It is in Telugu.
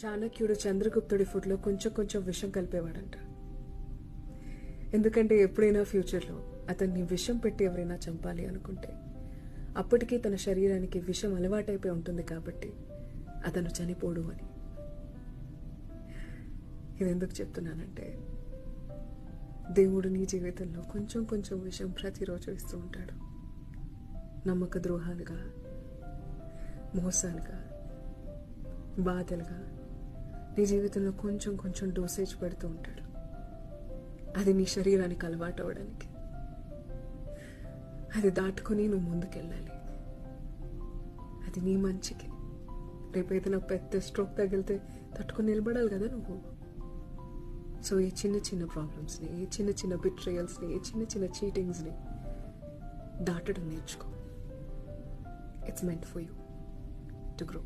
చాణక్యుడు చంద్రగుప్తుడి ఫుడ్లో కొంచెం కొంచెం విషం కలిపేవాడంట. ఎందుకంటే ఎప్పుడైనా ఫ్యూచర్లో అతన్ని విషం పెట్టి ఎవరైనా చంపాలి అనుకుంటే అప్పటికీ తన శరీరానికి విషం అలవాటైపోయి ఉంటుంది కాబట్టి అతను చనిపోడు అని. ఇది ఎందుకు చెప్తున్నానంటే, దేవుడు నీ జీవితంలో కొంచెం కొంచెం విషం ప్రతిరోజు ఇస్తూ ఉంటాడు. నమ్మక ద్రోహాలుగా, మోసాలుగా, బాధలుగా నీ జీవితంలో కొంచెం కొంచెం డోసేజ్ పెడుతూ ఉంటాడు. అది నీ శరీరానికి అలవాటు అవ్వడానికి. అది దాటుకొని నువ్వు ముందుకెళ్ళాలి. అది నీ మంచికి. రేపైతే పెద్ద స్ట్రోక్ తగిలితే తట్టుకొని నిలబడాలి కదా నువ్వు. సో ఈ చిన్న చిన్న ప్రాబ్లమ్స్ని, ఈ చిన్న చిన్న బిట్రేయల్స్ని, ఈ చిన్న చిన్న చీటింగ్స్ని దాటడం నేర్చుకో. It's meant for you to grow.